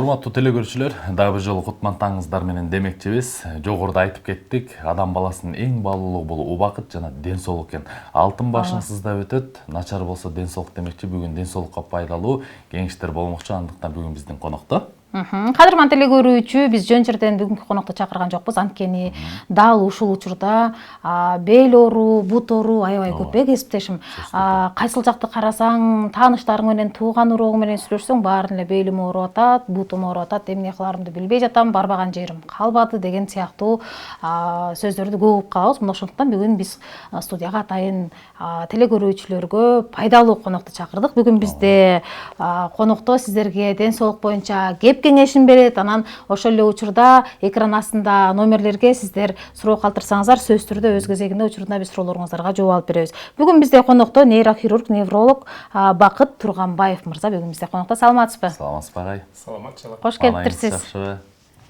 Урматтуу телекөрүүчүлөр, дагы бир жолу кутман таңыңыздар менен демекчибиз. Жогоруда айтып кеттик, адам баласынын эң баалуулугу бул убакыт жана ден соолук экен. Алтын башың сыздап өтөт, начар болсо ден соолук демекчи. Бүгүн ден соолукка пайдалуу кеңештер болмокчу, андыктан бүгүн биздин конокто. Кадырман телекөрүүчү, биз жөн жерден бүгүнкү конокто чакырган жокпуз. Анткени дал ушул учурда бел оору, бут оору аябай көп кесиптешим. Кайсыл жакты карасаң, тааныштарың менен, тууган уругуң менен сүйлөшсөң, баарын эле белим ооруп атат, бутум ооруп атат, эмне кыларымды билбей жатам, барбаган жерим калбады деген сыяктуу сөздөрдү көп угуп калабыз. Мына ошондуктан бүгүн биз студияга атайын телекөрүүчүлөргө пайдалуу конокто чакырдык. Бүгүн бизде конокто сиздерге ден соолук боюнча кеңешин берет. Анан ошол эле учурда экран астында номерлерге сиздер суроо калтырсаңыздар, сөзсүз түрдө өз кезегинде учурунда биз суроолоруңуздарга жооп алып беребиз. Бүгүн бизде конокто нейрохирург, невролог Бакыт Турганбаев мырза бүгүн бизде конокто. Саламатсызбы? Саламатсызбы агай? Саламатчылык. Кош келиптирсиз.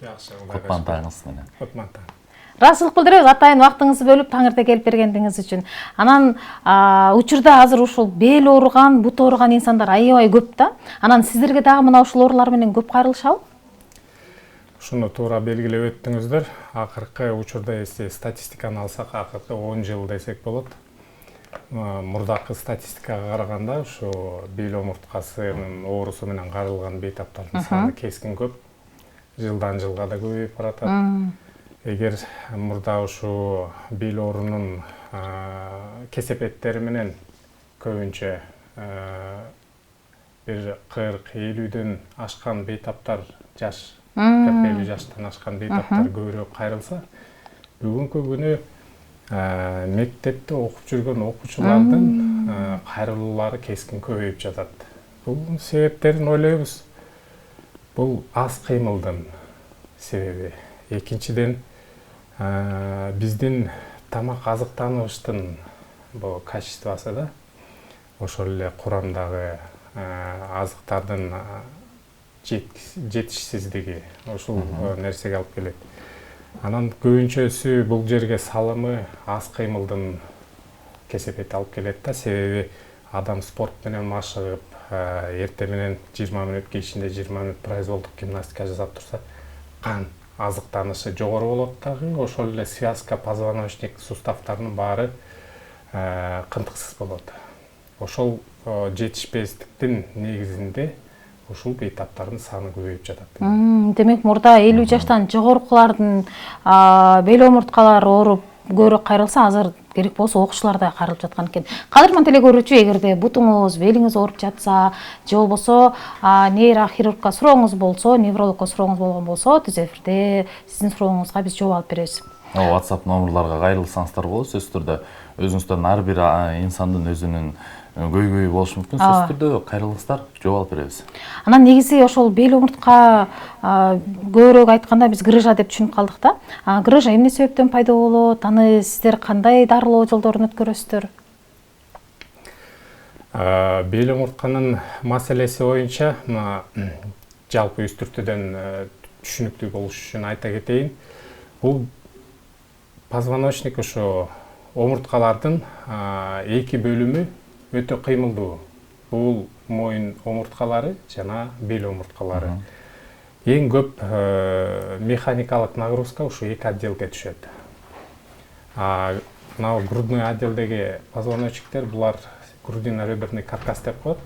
Жакшы. Кутман таңыңыз менен. Кутман таң. Ыраазычылык билдиребиз атайын убактыңызды бөлүп таңырда келип бергениңиз үчүн. Анан учурда азыр ушул бел ооруган, бут ооруган инсандар аябай көп да. Анан сиздерге дагы мына ушул оорулар менен көп кайрылышабы? Ушуну туура белгилеп өттүңүздөр. Акыркы учурда статистиканы алсак, акыркы 10 жыл десек болот. Мурдакы статистикага караганда ушу бел омурткасынын оорусу менен кайрылган бейтаптардын саны кескин көп. Жылдан жылга да көбөйүп баратат. Эгер мурда ушу бел оорунун кесепеттери менен көбүнчө бир 40-50дөн ашкан бейтаптар, жаш 40-50 жаштан ашкан бейтаптар көбүрөөк кайрылса, бүгүнкү күнү мектепте окуп жүргөн окуучулардын кайрылуулары кескин көбөйүп жатат. Бул себептерин ойлойбуз. Бул аз кыймылдын себеби. Экинчиден, биздин тамак азыктанышыбыздын бул качествосы да, ошол эле курамдагы азыктардын жетишсиздиги ушул нерсеге алып келет. Анан көбүнчөсү бул жерге салымы аз кыймылдын кесепети алып келет да, себеби адам спорт менен машыгып, эрте менен 20 мүнөт, кечинде 20 мүнөт произволдук гимнастика жасап турса, кан азыктанышы жогору болот дагы, ошол эле связка, позвоночник, суставтарынын баары кынтыксыз болот. Ошол жетишпестиктин негизинде ушул бейтаптардын саны көбөйүп жатат. Демек, мурда 50 жаштан жогорукулардын бел омурткалары ооруп көбүрөөк кайрылса, азыр керек болсо окуучулар да кайрылып жаткан экен. Кадырман телекөрүүчү, эгерде бутуңуз, белиңиз ооруп жатса, же болбосо нейрохирургка сурооңуз болсо, неврологко сурооңуз болгон болсо, түз эфирде сиздин сурооңузга биз жооп алып беребиз. WhatsApp номерларга кайрылсаңыздар болот. Сөзсүз түрдө өзүңүздөрдүн ар бир инсандын өзүнүн көйгөйү болушу мүмкүн. Сөзсүз түрдө кайрылсаңыздар жооп алып беребиз. Анан негизи ошол бел омуртка көбүрөөк айтканда биз грыжа деп түшүнүп калдык да. Грыжа эмне себептен пайда болот? Аны сиздер кандай дарылоо жолдорун өткөрөсүздөр? Бел омуртканын маселеси боюнча жалпы үстүртүдөн түшүнүктүү болуш үчүн айта кетейин. Бул позвоночник ушу омурткалардын эки бөлүмү өтө кыймылдуу. Бул моюн омурткалары жана бел омурткалары. Эң көп механикалык нагрузка ушу эки отделге түшөт. Мына грудной отделдеги позвоночниктер, булар грудино-реберный каркас деп коет.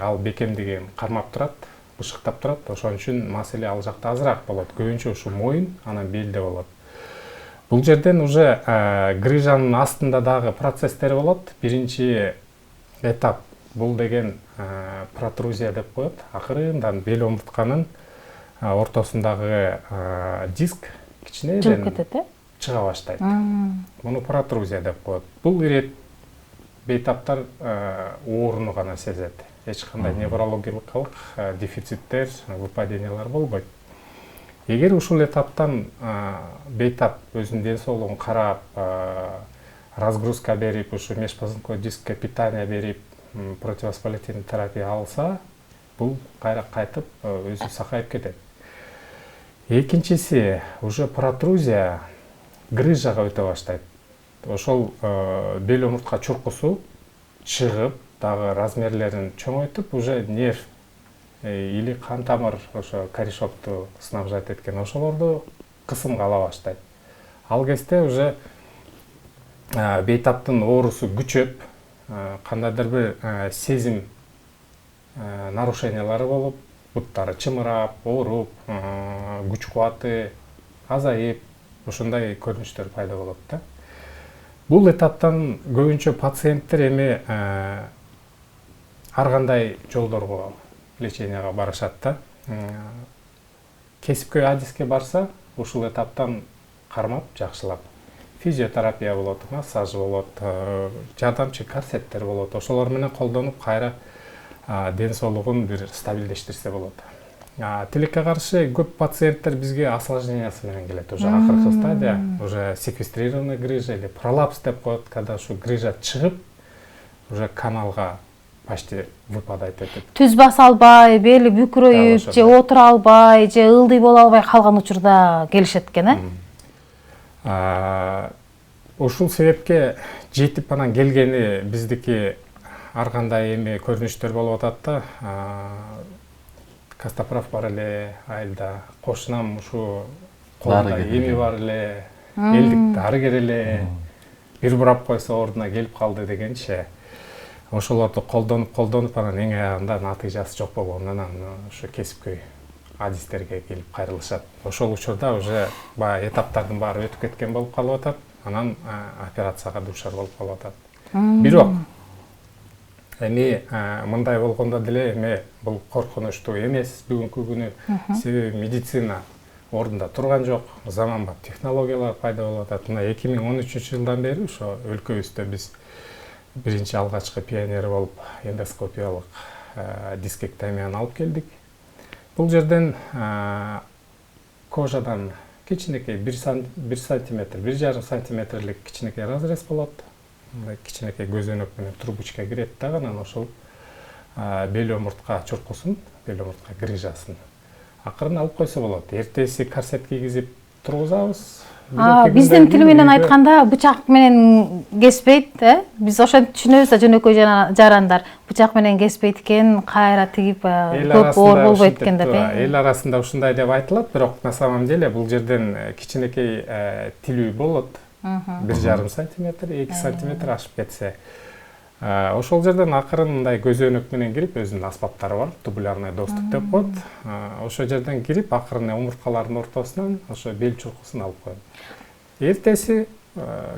Ал бекемдиги кармап турат, бышыктап турат. Ошон үчүн маселе ал жакта азыраак болот. Көбүнчө ушу моюн, анан белде болот. Бул жерден уже грыжанын астында дагы процесстер болот. Биринчи этап бул деген протрузия деп коет. Акырындан бел омуртканын ортосундагы диск кичинеден чыга баштайт. Муну протрузия деп коет. Бул ирет бейтаптар ооруну гана сезет. Эч кандай неврологиялык дефициттер, выпадениялар болбойт. Эгер ушул этаптан бейтап өзүнүн ден соолугун карап, разгрузка берип, ушу межпозвонковой дискке питание берип, противовоспалительный терапия алса, бул кайра кайтып өзү сакайып кетет. Экинчиси, уже протрузия грыжага өтө баштайт. Ошол бел омуртка чуркусу чыгып, дагы размерлерин чоңойтуп, уже нерв или кан тамыр ошо корешокту снабжать эткен ошолорду кысымга ала баштайт. Ал кезде уже бейтаптын оорусу күчөп, кандайдыр бир сезим нарушениялары болуп, буттары чымырап, ооруп, күч кубаты азайып, ошондой көрүнүштөр пайда болот да. Бул этаптан көбүнчө пациенттер эми ар кандай жолдорго леченияга барышат да. Кесипкөй адиске барса, ушул этаптан кармап, жакшылап физиотерапия болот, массаж болот, жардамчы корсеттер болот. Ошолор менен колдонуп кайра ден соолугун бир стабилдештирсе болот. Тилекке каршы көп пациенттер бизге осложнениясы менен келет. Уже акыркы стадия, уже секвестрированный грыжа или пролапс деп коет, когда ушу грыжа чыгып, уже каналга почти выпадает этип. Түз баса албай, бели бүкүрөйүп, же отура албай, же ылдый боло албай калган учурда келишет экен, Ушул себепке жетип анан келгени биздики ар кандай эми көрүнүштөр болуп атат да. Костоправ бар эле, айылда кошунам ушу колунда эми бар эле, элдик дарыгер эле, бир бурап койсо ордуна келип калды дегенче. Ошолорду колдонуп анан эң аягында натыйжасы жок болгондон анан ошо кесипкөй адистерге келип кайрылышат. Ошол учурда уже баягы этаптардын баары өтүп кеткен болуп калып атат, анан операцияга дуушар болуп калып атат. Бирок эми мындай болгондо деле эми бул коркунучтуу эмес бүгүнкү күнү, себеби медицина ордунда турган жок, заманбап технологиялар пайда болуп атат. Мына 2013-жылдан бери ошо өлкөбүздө биз биринчи алгачкы пионер болуп эндоскопиялык дискектомияны алып келдик. Бул жерден кожадан кичинекей 1 сантиметр, 1,5 сантиметрлик кичинекей разрез болот. Мындай кичинекей көзөнөк менен трубочка кирет да, анан ошол бел омуртка чуркусун, бел омуртка грыжасын акырын алып койсо болот. Эртеси корсет кийгизип тургузабыз. Биздин тил менен айтканда бычак менен кеспейт, Биз ошентип түшүнөбүз да, жөнөкөй жарандар. Бычак менен кеспейт экен, кайра тигип көп оор болбойт экен деп. Эл арасында ушундай деп айтылат, бирок на самом деле бул жерден кичинекей тилүү болот. 1,5 сантиметр, 2 сантиметр ашып кетсе. Ошол жерден акырын мындай көзөнөк менен кирип, өзүнүн аспаптары бар, тубулярный доступ деп коет. Ошол жерден кирип, акырын омурткалардын ортосунан ошо бел чуркусун алып коет. Эртеси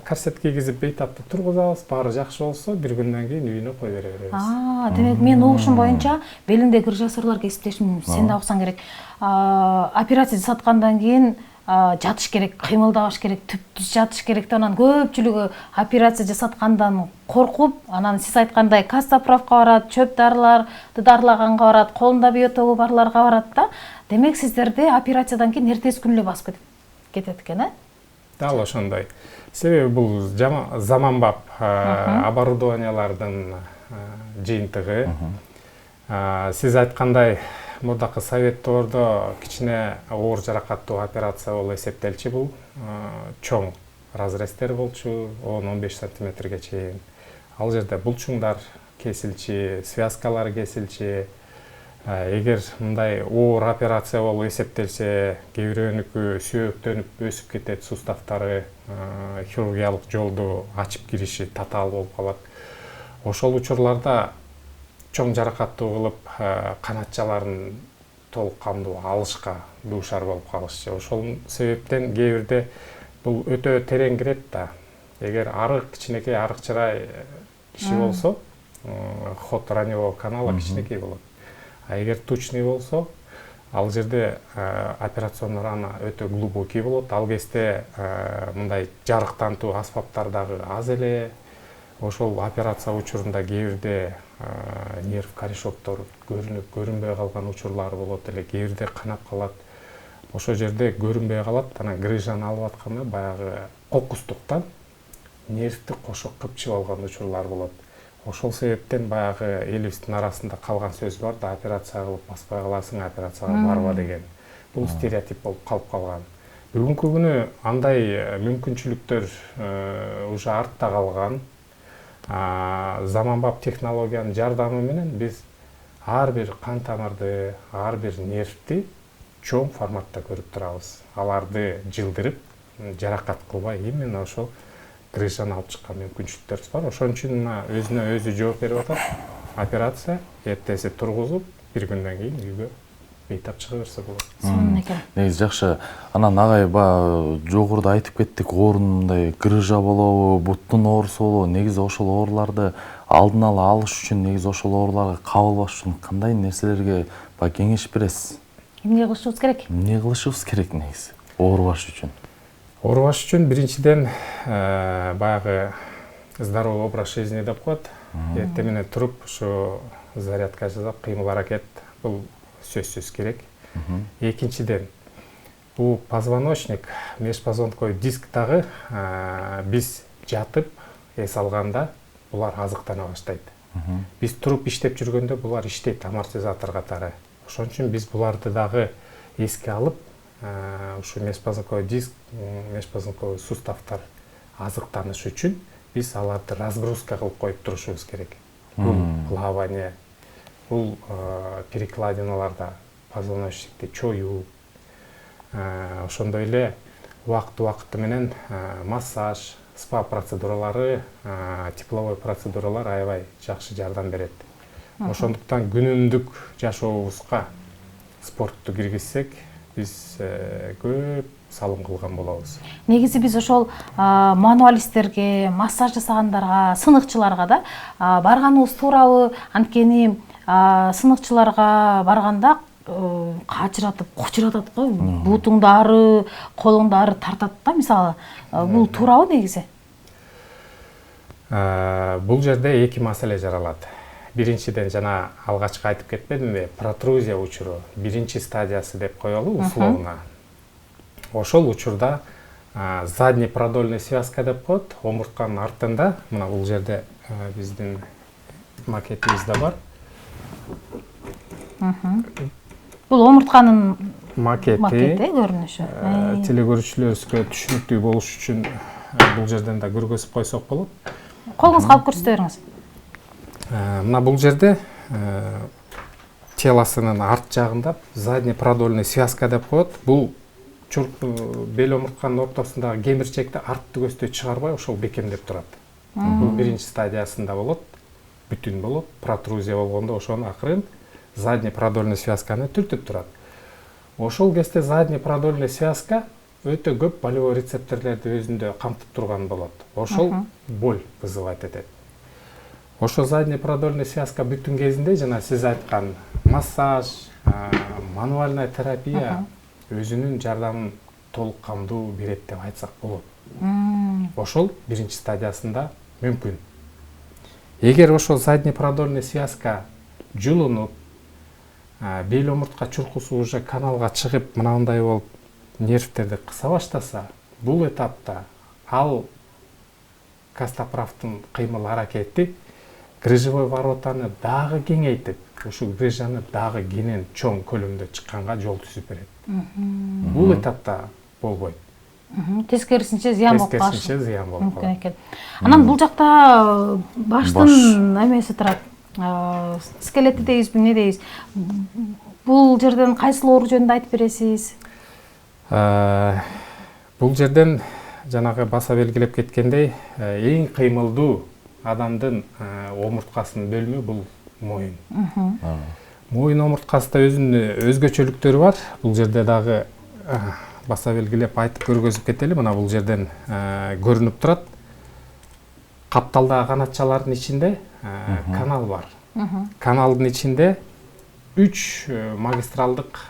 корсет кийгизип бейтапты тургузабыз, баары жакшы болсо, бир күндөн кийин үйүнө кое бере беребиз. Демек мен угушум боюнча белинде грыжасырлар кесиптешим, сен да уксаң керек. Операция жасаткандан кийин жатыш керек, кыймылдабаш керек, түп-түз жатыш керек да, анан көпчүлүгү операция жасаткандан коркуп, анан сиз айткандай костоправга барат, чөп дарыларды дарылаганга барат, колунда биотогу барларга барат да. Демек сиздерде операциядан кийин эртеси күнү эле басып кетет экен, Дал ошондой. Себеби бул заманбап оборудованиялардын жыйынтыгы. Сиз айткандай мурдакы советтордо кичине оор жаракаттуу операция болуп эсептелчү, бул чоң разрезтер болчу, 10-15 сантиметрге чейин. Ал жерде булчуңдар кесилчи, связкалар кесилчи. Эгер мындай оор операция болуп эсептелсе, кээ бирөөнүкү сүйөктөнүп өсүп кетет, суставтары хирургиялык жолду ачып кириши татаал болуп калат. Ошол учурларда чоң жаракаттуу кылып канатчаларын толук камдуу алышка дуушар болуп калышчу. Ошол себептен кээ бирде бул өтө терең кирет да. Эгер арык, кичинекей арыкчырай киши болсо, ход раневого канала кичинекей болот. А эгер тучный болсо, ал жерде операционный рана өтө глубокий болот. Ал кезде мындай жарыктантуу аспаптар дагы аз эле. Ошол операция учурунда кээ бирде нерв корешоктор көрүнүп, көрүнбөй калган учурлары болот эле, кээ бирде канап калат. Ошол жерде көрүнбөй калат, анан грыжаны алып атканда баягы кокустуктан нервти кошо кыпчып алган учурлар болот. Ошол себептен баягы элибиздин арасында калган сөз бар да, операция кылып баспай каласың, операцияга барба деген. Бул стереотип болуп калып калган. Бүгүнкү күнү андай мүмкүнчүлүктөр уже артта калган. Заманбап технологиянын жардамы менен биз ар бир кан тамырды, ар бир нервти чоң форматта көрүп турабыз. Аларды жылдырып, жаракат кылбай именно ошол грыжаны алып чыккан мүмкүнчүлүктөрүбүз бар. Ошон үчүн мына өзүнө өзү жооп берип атат. Операция эртеси тургузуп, бир күндөн кийин үйгө бейтап чыга берсе болот. сонун экен. Негизи жакшы. Анан агай жогоруда айтып кеттик, оорундай грыжа болобу, буттун оорусу болобу. Негизи ошол ооруларды алдын ала алыш үчүн, негизи ошол ооруларга кабылбаш үчүн кандай нерселерге кеңеш бересиз? Эмне кылышыбыз керек? Эмне кылышыбыз керек негизи оорубаш үчүн? Оорубаш үчүн биринчиден баягы здоровый образ жизни деп коет. Эртең менен туруп, ушу зарядка жасап, кыймыл аракет бул сөзсүз керек. Экинчиден, бул позвоночник, межпозвонковый дисктагы биз жатып эс алганда булар азыктана баштайт. Биз туруп иштеп жүргөндө булар иштейт амортизатор катары. Ошон үчүн биз буларды дагы эске алып, ушу межпозвонковый диск, межпозвонковый суставтар азыктаныш үчүн биз аларды разгрузка кылып коюп турушубуз керек. Бул плавание, бул перекладиналарда позвоночникти чоюу, ошондой эле убакыты менен массаж, спа процедуралары, тепловой процедуралар аябай жакшы жардам берет. Ошондуктан күнүмдүк жашообузга спортту киргизсек, биз көп салым кылган болобуз. Негизи биз ошол мануалисттерге, массаж жасагандарга, сыныкчыларга да барганыбыз туурабы? Анткени сыныкчыларга барганда качыратып, кучуратат го, бутуңду ары, колуңду ары тартат да, мисалы. Бул туурабы негизи? Бул жерде эки маселе жаралат. Биринчиден жана алгачкы айтып кетпедимби, протрузия учуру биринчи стадиясы деп коелу условно. Ошол учурда задний продольный связка деп коет, омуртканын артында, мына бул жерде биздин макетибизде бар. Бул омуртканын макети көрүнүшү. Телекөрүүчүлөрүбүзгө түшүнүктүү болуш үчүн бул жерден да көргөзүп койсок болот. Колуңузга алып көрсөтө бериңиз. Мына бул жерде телосынын арт жагында задний продольный связка деп коет. Бул бел омуртканын ортосундагы кемирчекти артты көздөй чыгарбай ошол бекемдеп турат. Бул биринчи стадиясында болот, бүтүн болот. Протрузия болгондо ошону акырын задний продольный связканы түртүп турат. Ошол кезде задний продольный связка өтө көп болевой рецепторлорду өзүндө камтып турган болот. Ошол боль вызывать этет. Ошо задний продольный связка бүтүн кезинде жана сиз айткан массаж, мануальная терапия өзүнүн жардамын толук камдуу берет деп айтсак болот. Ошол биринчи стадиясында мүмкүн. Эгер ошол задний продольный связка жулунуп, бел омуртка чуркусу уже каналга чыгып, мынандай болуп нервтерди кыса баштаса, бул этапта ал костоправдын кыймыл аракети грыжевой воротаны дагы кеңейтип, ушу грыжаны дагы кенен чоң көлөмдө чыкканга жол түзүп берет. Бул этапта болбойт. Тескерисинче зыян болуп калышы. Тескерисинче зыян болуп калат экен. Анан бул жакта баштын эмеси турат. Скелети дейбизби, эмне дейбиз? Бул жерден кайсыл оору жөнүндө айтып бересиз? Бул жерден жанагы баса белгилеп кеткендей, эң кыймылдуу адамдын омурткасынын бөлүмү бул моюн. Моюн омурткасында өзүнүн өзгөчөлүктөрү бар. Бул жерде дагы баса белгилеп айтып көргөзүп кетели. Мына бул жерден көрүнүп турат. Капталдагы канатчалардын ичинде канал бар. Каналдын ичинде 3 магистралдык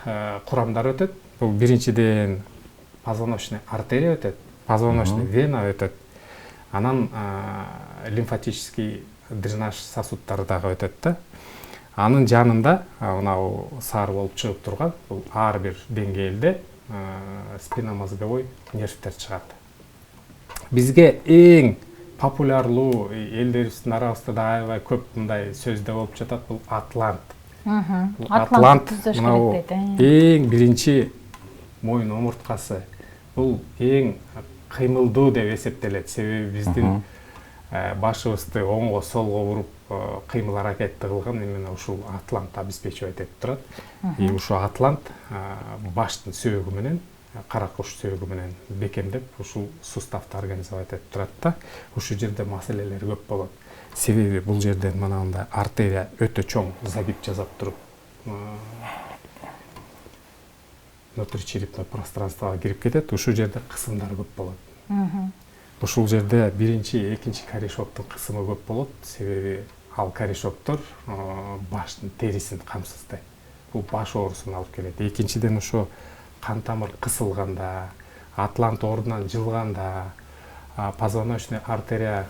курамдар өтөт. Бул биринчиден позвоночный артерия өтөт, позвоночный вена өтөт. Анан лимфатический дренаж сосуддары дагы өтөт да. Анын жанында мынау сары болуп чыгып турган бул ар бир деңгээлде спинномозговой нервтер чыгат. Бизге эң популярдуу элдерибиздин арабызда да аябай көп мындай сөздө болуп жатат, бул атлант. Атлант мынау эң биринчи моюн омурткасы. Бул эң кыймылдуу деп эсептелет. Себеби биздин башыбызды оңго солго буруп кыймыл аракетти кылган именно ушул атлант обеспечивать этип турат. И ушул атлант баштын сөөгү менен кара куш сөөгү менен бекемдеп ушул суставды организовать этип турат да. Ушул жерде маселелер көп болот. Себеби бул жерден манагындай артерия өтө чоң загиб жасап туруп внутричерепное пространствого кирип кетет. Ушул жерде кысымдар көп болот. Ушул жерде биринчи, экинчи корешоктун кысымы көп болот. Себеби ал корешоктор баштын терисин камсыздайт. Бул баш оорусуна алып келет. Экинчиден ошо кан тамыр кысылганда, атлант ордунан жылганда, позвоночный артерия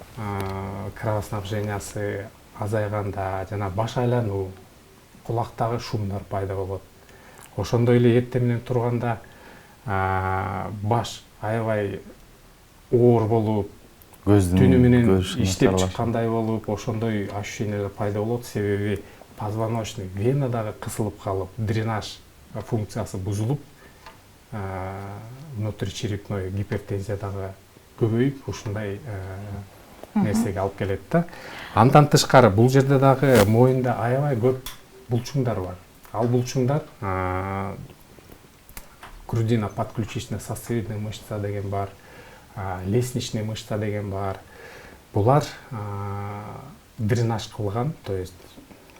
кровоснабжениясы азайганда жана баш айлануу, кулактагы шумдар пайда болот. Ошондой эле эртең менен турганда баш аябай оор болуп, түнү менен иштеп чыккандай болуп, ошондой ощущениялар пайда болот. Себеби позвоночный вена дагы кысылып калып, дренаж функциясы бузулуп, внутричерепной гипертензия дагы көбөйүп, ушундай нерсеге алып келет да. Андан тышкары бул жерде дагы моюнда аябай көп булчуңдар бар. Ал булчуңдар грудино-подключично-сосцевидная мышца деген бар, лестничная мышца деген бар. Булар дренаж кылган, то есть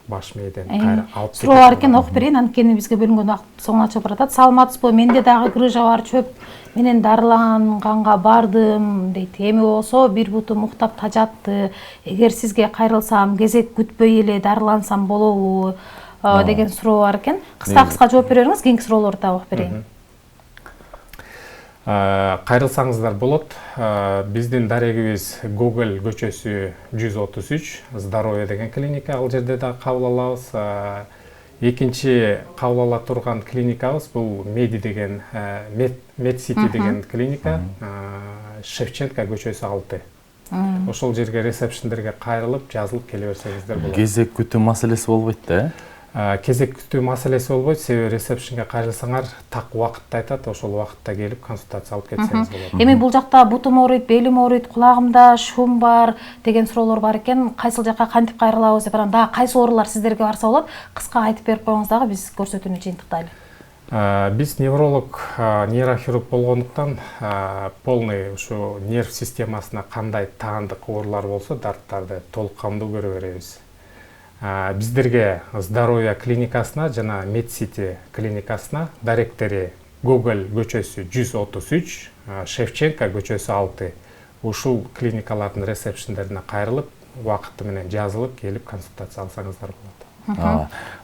баш мээден кайра алып кетет. Суроо бар экен, окуп берейин, анткени бизге бөлүнгөн убакыт соңуна чыгып баратат. Саламатсызбы? Менде дагы грыжа бар, чөп менен дарыланганга бардым дейт. Эми болсо бир бутум уктап тажатты. Эгер сизге кайрылсам, кезек күтпөй эле дарылансам болобу деген суроо бар экен. Кыска жооп бериңиз, кийинки суроолорду да окуп берейин. Кайрылсаңыздар болот. Биздин дарегибиз Гоголь көчөсү 133, здоровье деген клиника, ал жерде да кабыл алабыз. Экинчи кабыл ала турган клиникабыз бул Меди деген, Медсити деген клиника, Шевченко көчөсү 6. Ошол жерге ресепшндерге кайрылып, жазылып келе берсеңиздер болот. Кезек күтүү маселеси болбойт да? Кезек күтүү маселеси болбойт, себеби ресепшнге кайрылсаңар так убакытта айтат, ошол убакытта келип консультация алып кетсеңиз болот. Эми бул жакта бутум ооруйт, белим ооруйт, кулагымда шум бар деген суроолор бар экен. Кайсыл жакка кантип кайрылабыз деп анан дагы кайсы оорулар сиздерге барса болот? Кыска айтып берип коюңуз дагы, биз көрсөтүүнү жыйынтыктайлы. Биз невролог, нейрохирург болгондуктан полный ушу нерв системасына кандай таандык оорулар болсо дарттарды толук камдуу көрө беребиз. Биздерге здоровье клиникасына жана Медсити клиникасына даректери Гоголь көчөсү 133, Шевченко көчөсү 6. Ушул клиникалардын ресепшндерине кайрылып, убакыты менен жазылып келип консультация алсаңыздар болот.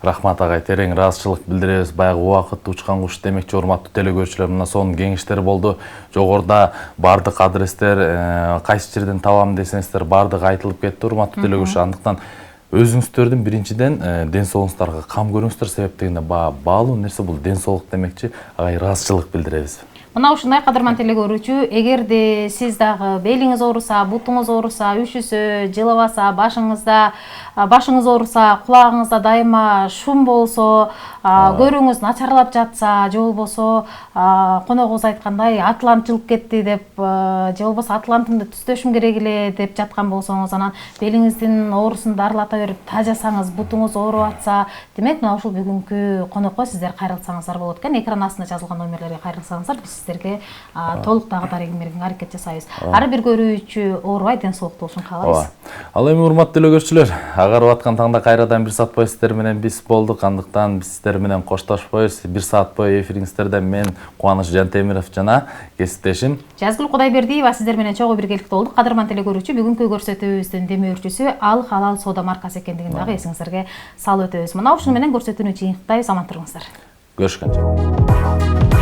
Рахмат агай, терең ыраазычылык билдиребиз. Баягы убакыт учкан куш демекчи, урматтуу телекөрүүчүлөр, мына сонун кеңештер болду. Жогоруда бардык адрестер, кайсы жерден табам десеңиздер, бардыгы айтылып кетти, урматтуу телекөрүүчүлөр. Андыктан өзүңүздөрдүн биринчиден ден соолугуңуздарга кам көрүңүздөр, себеп дегенде баалуу нерсе бул ден соолук демекчи. Агай, ыраазычылык билдиребиз. Мына ушундай кадырман телекөрүүчү, эгерде сиз дагы белиңиз ооруса, бутуңуз ооруса, үшүсө, жылыбаса, башыңыз ооруса, кулагыңызда дайыма шум болсо, көрүүңүз начарлап жатса, же болбосо коногубуз айткандай атлант жылып кетти деп, же болбосо атлантымды түздөшүм керек эле деп жаткан болсоңуз, анан белиңиздин оорусун дарылата берип тажасаңыз, бутуңуз ооруп атса, демек мына ушул бүгүнкү конокко сиздер кайрылсаңыздар болот экен. Экран астында жазылган номерлерге кайрылсаңыздар, биз сиздерге толук дагы дарегин берүүгө аракет жасайбыз. Ар бир көрүүчү оорубай, ден соолуктуу болушун каалайбыз. Ал эми урматтуу телекөрүүчүлөр, агарып аткан таңда кайрадан бир саат бою сиздер менен биз болдук. Андыктан биз сиздер менен коштошпойбуз. Бир саат бою эфириңиздерде мен Кубаныч Жантемиров жана кесиптешим Жазгүл Кудайбердиева сиздер менен чогуу биргеликте болдук. Кадырман телекөрүүчү, бүгүнкү көрсөтүүбүздүн демөөрчүсү Ал Халал соода маркасы экендигин дагы эсиңиздерге салып өтөбүз. Мына ушуну менен көрсөтүүнү жыйынтыктайбыз. Аман туруңуздар. Görüşkенче.